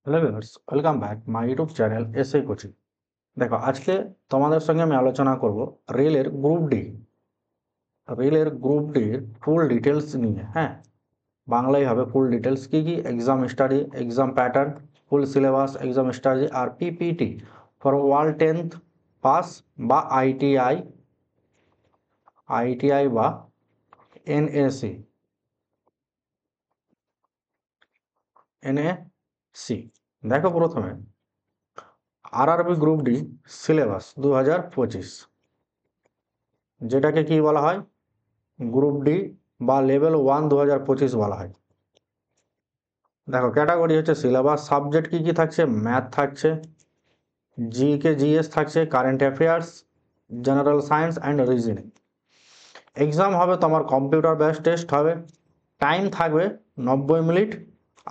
Hello viewers, welcome back my YouTube channel SA coaching. দেখো, আজকে তোমাদের সঙ্গে আমি আলোচনা করব রেলের গ্রুপ ডির ফুল ডিটেলস নিয়ে। হ্যাঁ, বাংলায় হবে ফুল ডিটেলস। কি কি exam study, exam pattern, full syllabus, exam study আর PPT for world 10th pass বা আইটিআই বা এনএসি এনএসি। দেখো, প্রথমে আরআরবি গ্রুপ ডি সিলেবাস 2025, যেটাকে কি বলা হয়, গ্রুপ ডি বা লেভেল 1 2025 বলা হয়। দেখো, ক্যাটাগরি হচ্ছে সিলেবাস, সাবজেক্ট কি কি থাকছে, ম্যাথ থাকছে, জিকে জিএস থাকছে, current affairs, general science and reasoning. Exam হবে তোমার কম্পিউটার বেস টেস্ট হবে, টাইম থাকবে 90 মিনিট,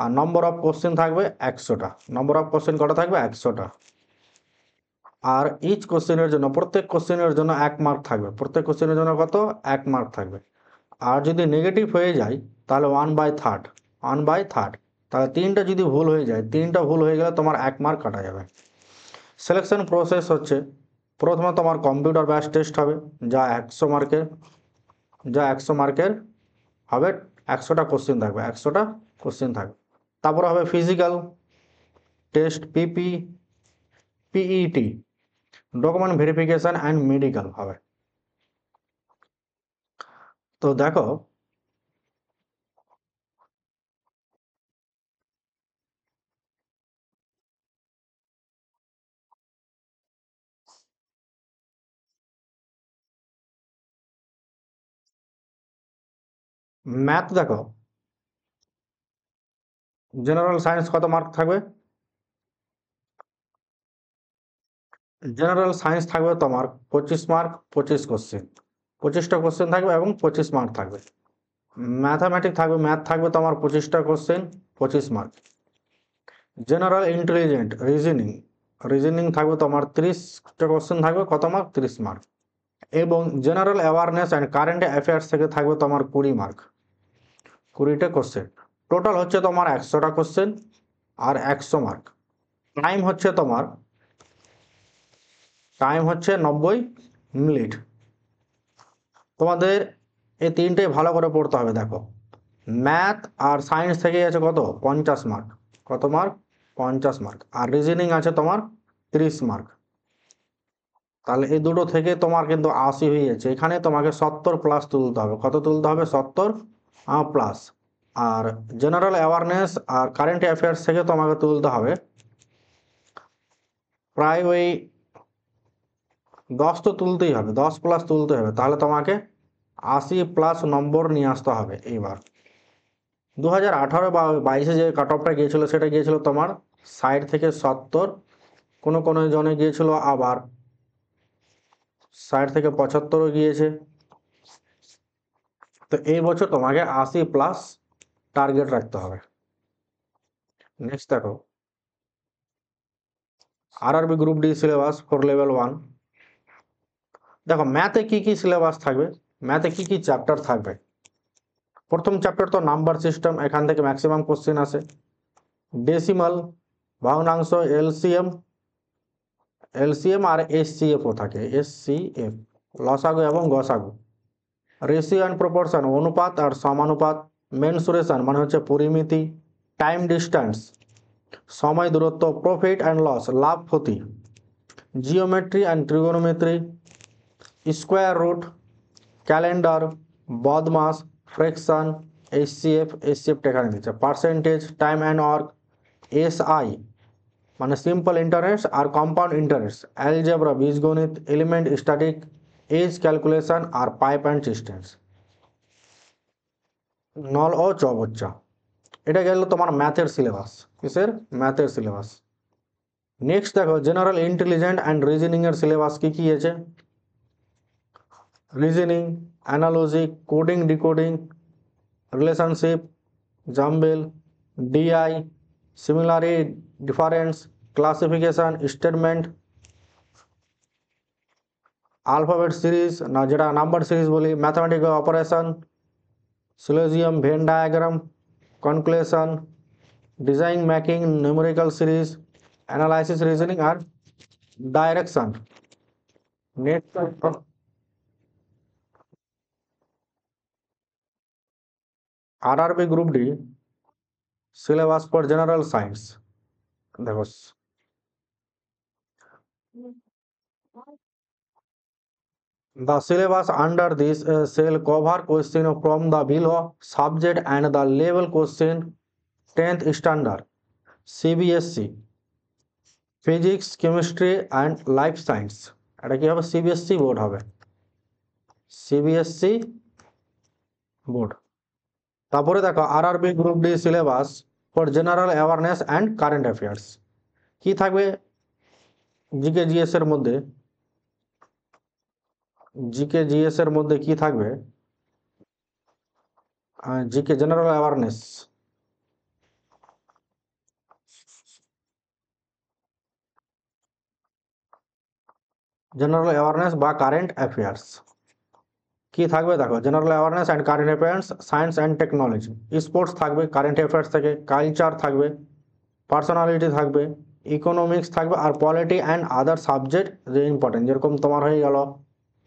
আর নম্বর অফ কোশ্চেন থাকবে 100টা। নম্বর অফ কোশ্চেন কটা থাকবে? 100টা। আর ইচ কোশ্চেনের জন্য, প্রত্যেক কোশ্চেনের জন্য 1 মার্ক থাকবে। প্রত্যেক কোশ্চেনের জন্য কত? 1 মার্ক থাকবে। আর যদি নেগেটিভ হয়ে যায় তাহলে 1/3, তাহলে তিনটা যদি ভুল হয়ে যায়, তিনটা ভুল হয়ে গেলে তোমার 1 মার্ক কাটা যাবে। সিলেকশন প্রসেস হচ্ছে, প্রথমে তোমার কম্পিউটার বেস টেস্ট হবে, যা 100 মার্কের হবে। 100টা কোশ্চেন থাকবে, 100টা কোশ্চেন থাকবে। তারপর হবে physical test, PET, document verification and medical হবে। তো দেখো, ম্যাথ দেখো, জেনারেল সায়েন্স কত মার্ক থাকবে? জেনারেল সায়েন্স থাকবে তোমার 25 মার্ক, 25 কোশ্চেন, 25টা কোশ্চেন থাকবে এবং 25 মার্ক থাকবে। ম্যাথ থাকবে তোমার 25টা question, 25 mark. General intelligent reasoning থাকবে তোমার 30টা কোশ্চেন থাকবে, কত মার্ক? 30 মার্ক। এবং general awareness and current affairs থেকে থাকবে তোমার 20 মার্ক, 20টা কোশ্চেন। টোটাল হচ্ছে তোমার 100টা কোশ্চেন আর 100 মার্ক। টাইম হচ্ছে তোমার 90 মিনিট। তোমাদের এই তিনটেই ভালো করে পড়তে হবে। দেখো, ম্যাথ আর সায়েন্স থেকে আছে কত? 50 মার্ক। কত মার্ক? 50 মার্ক। আর রিজনিং আছে তোমার 30 মার্ক। তাহলে এই দুটো থেকে তোমার কিন্তু 80 হয়ে যাচ্ছে। এখানে তোমাকে 70 প্লাস তুলতে হবে। কত তুলতে হবে? 70 প্লাস। আর জেনারেল অ্যাওয়ারনেস আর কারেন্ট অ্যাফেয়ার্স থেকে তোমাকে তুলতে হবে প্রায় ওই 10 তো তুলতেই হবে, 10 প্লাস তুলতে হবে। তাহলে তোমাকে 80 প্লাস নম্বর নিয়ে আসতে হবে। এইবার 2018 বা 22-এ যে কাট অফটা গিয়েছিল, সেটা গিয়েছিল তোমার 60 থেকে 70, কোনো জনে গিয়েছিল আবার 60 থেকে 75ও গিয়েছে। তো এই বছর তোমাকে 80 প্লাস টার্গেট রাখতে হবে। নেক্সট দেখো, RRB group D syllabus for level 1। দেখো, ম্যাথে কি কি সিলেবাস থাকবে, ম্যাথে কি কি চ্যাপ্টার থাকবে। প্রথম চ্যাপ্টার তো নাম্বার সিস্টেম, এখান থেকে ম্যাক্সিমাম কোশ্চেন আসে। ডেসিমাল, ভগ্নাংশ, এলসিএম আর এসসিএফও থাকে, এসসিএফ, লসাগু এবং গসাগু। রেশিও অ্যান্ড প্রপোর্শন, অনুপাত আর সমানুপাত। মেনসুরেশন মানে হচ্ছে পরিমিতি। টাইম ডিস্ট্যান্স, সময় দূরত্ব। প্রফিট অ্যান্ড লস, লাভ ক্ষতি। Geometry and trigonometry. Square root, calendar, BODMAS, fraction. এসসিএফটা এখানে দিচ্ছে। Percentage, time and work. SI মানে সিম্পল ইন্টারেস্ট আর কম্পাউন্ড ইন্টারেস্ট। অ্যালজেব্রা বীজগণিত। এলিমেন্ট স্ট্যাটিক, এজ ক্যালকুলেশন আর পাইপ অ্যান্ড সিস্টেমস। নল ও চৌবচ্চা। এটা গেল তোমার ম্যাথের সিলেবাস। কিসের? ম্যাথের সিলেবাস। নেক্সট দেখো, জেনারেল ইন্টেলিজেন্ট অ্যান্ড রিজনিং এর সিলেবাস কি কি আছে। Reasoning, analogy, coding decoding, relationship, jumble, DI, similarity difference, classification, statement, alphabet series না যেটা নাম্বার সিরিজ বলি, mathematical operation, syllogism, Venn diagram, conclusion, design making, numerical series, analysis, reasoning আর direction. Next RRB group D syllabus for general science. দেখো the syllabus under this shall cover question from the below subject and the level question 10th standard CBSE physics, chemistry and life science। এটা কি হবে? CBSE board হবে, CBSE board. তারপরে দেখো RRB group D syllabus for general awareness and current affairs. কি থাকবে GK GS এর মধ্যে? জিকে জিএস এর মধ্যে কি থাকবে? GK general awareness, general awareness বা কারেন্ট অ্যাফেয়ার্স কি থাকবে? দেখো general awareness and current affairs, science and technology, sports থাকবে কারেন্ট অ্যাফেয়ার্স থেকে, কালচার থাকবে, পার্সোনালিটি থাকবে, ইকোনমিক্স থাকবে, আর পলিটি অ্যান্ড আদার সাবজেক্ট যে ইম্পর্টেন্ট, যেরকম তোমার হয়ে গেল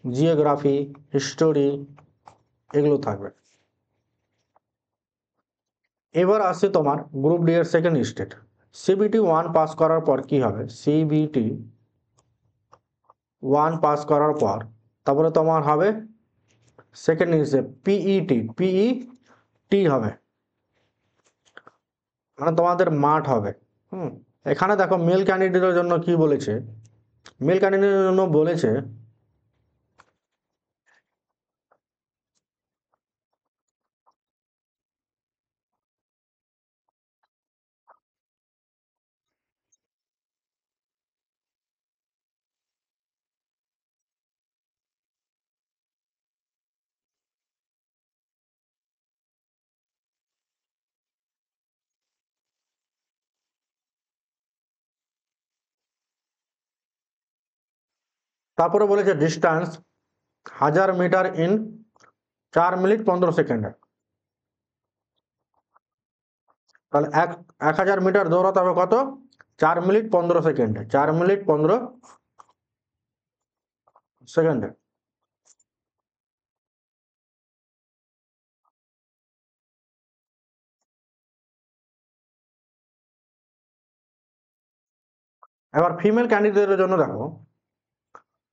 জিওগ্রাফি, হিস্টোরি, এগুলো থাকবে। এবার আসছে তোমার গ্রুপ ডি এর সেকেন্ড স্টেট। সিবিটি 1 পাস করার পর কি হবে? সিবিটি 1 পাস করার পর তারপরে তোমার হবে সেকেন্ড স্টেপ পিইটি হবে, মানে তোমাদের মাঠ হবে। এখানে দেখো মেল ক্যান্ডিডেটের জন্য কি বলেছে? মেল ক্যান্ডিডেটের জন্য বলেছে তারপরে বলেছে ডিস্টেন্স 1000 মিটার ইন 4 মিনিট 15 সেকেন্ডে। তাহলে 1000 মিটার দৌড়াতে হবে কত? 4 মিনিট 15 সেকেন্ডে, 4 মিনিট 15 সেকেন্ডে। এবার ফিমেল ক্যান্ডিডেটের জন্য দেখো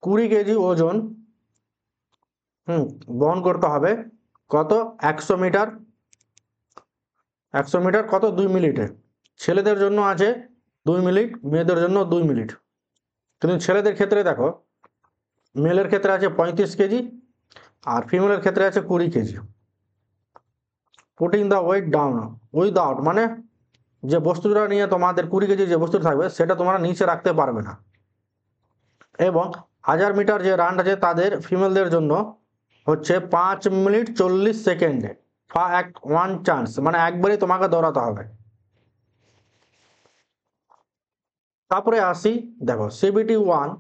20 কেজি ওজন বহন করতে হবে কত? 100 মিটার, 100 মিটার কত? 2 মিনিটে। ছেলেদের জন্য আছে 2 মিনিট, মেয়েদের জন্য 2 মিনিট। কিন্তু ছেলেদের ক্ষেত্রে দেখো মেলের ক্ষেত্রে আছে 35 কেজি আর ফিমেলের ক্ষেত্রে আছে 20 kg. Putting the weight down without, মানে যে বস্তুটা নিয়ে তোমাদের 20 কেজি যে বস্তু থাকবে সেটা তোমরা নিচে রাখতে পারবে না। এবং 1000 মিটার যে রান আছে তাদের ফিমেলদের জন্য হচ্ছে 5 মিনিট 40 সেকেন্ডে, ওয়ান চান্স, মানে একবারই তোমাকে দৌড়াতে হবে। তারপরে আসি দেখো সিবিটি 1,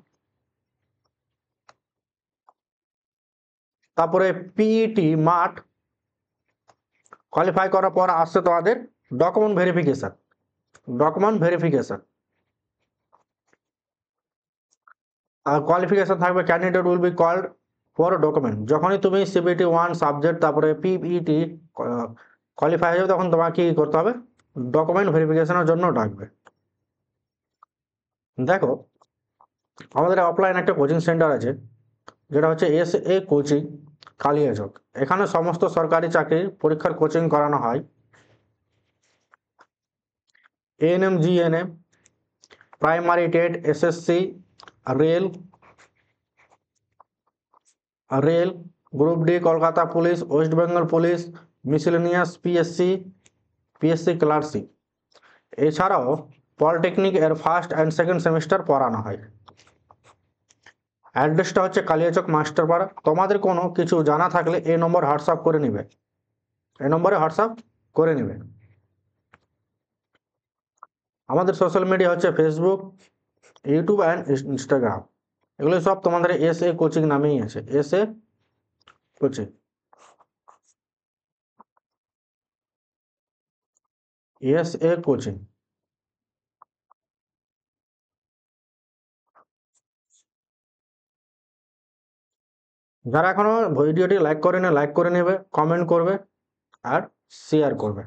তারপরে পিইটি মাঠ কোয়ালিফাই করার পর আসছে তোমাদের ডকুমেন্ট ভেরিফিকেশন। ডকুমেন্ট ভেরিফিকেশন আর কোয়ালিফিকেশন থাকবে candidate will be called for document. যখনই তুমি সিবিটি 1 সাবজেক্ট তারপরে পিইটি কোয়ালিফাই হয়ে যাবে তখন তোমাকে কি করতে হবে? ডকুমেন্ট ভেরিফিকেশনের জন্য ডাকবে। দেখো আমাদের অফলাইন একটা কোচিং সেন্টার আছে যেটা হচ্ছে এসএ কোচিং কালিয়াচক। এখানে সমস্ত সরকারি চাকরির পরীক্ষার কোচিং করানো হয়। ANM, GNM, primary TET, SSC, rail, group D, Kolkata police, West Bengal police, miscellaneous, PSC clerkship. এছাড়াও পলিটেকনিক এর ফার্স্ট অ্যান্ড সেকেন্ড সেমিস্টার পড়ানো হয়। অ্যাড্রেসটা হচ্ছে কালিয়াচক মাস্টারপাড়া। তোমাদের কোনো কিছু জানা থাকলে এই নম্বর হোয়াটসঅ্যাপ করে নিবে, এই নম্বরে হোয়াটসঅ্যাপ করে নেবে। আমাদের সোশ্যাল মিডিয়া হচ্ছে ফেসবুক, ইউটিউব অ্যান্ড ইনস্টাগ্রাম। এগুলো সব তোমাদের এসএ কোচিং নামেই আছে, এসএ কোচিং। SA coaching. যারা এখনো ভিডিওটি লাইক করেনি লাইক করে নেবে, কমেন্ট করবে আর শেয়ার করবে,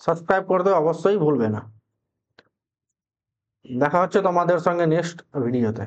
সাবস্ক্রাইব করতে অবশ্যই ভুলবে না। দেখা হচ্ছে তোমাদের সঙ্গে নেক্সট ভিডিওতে।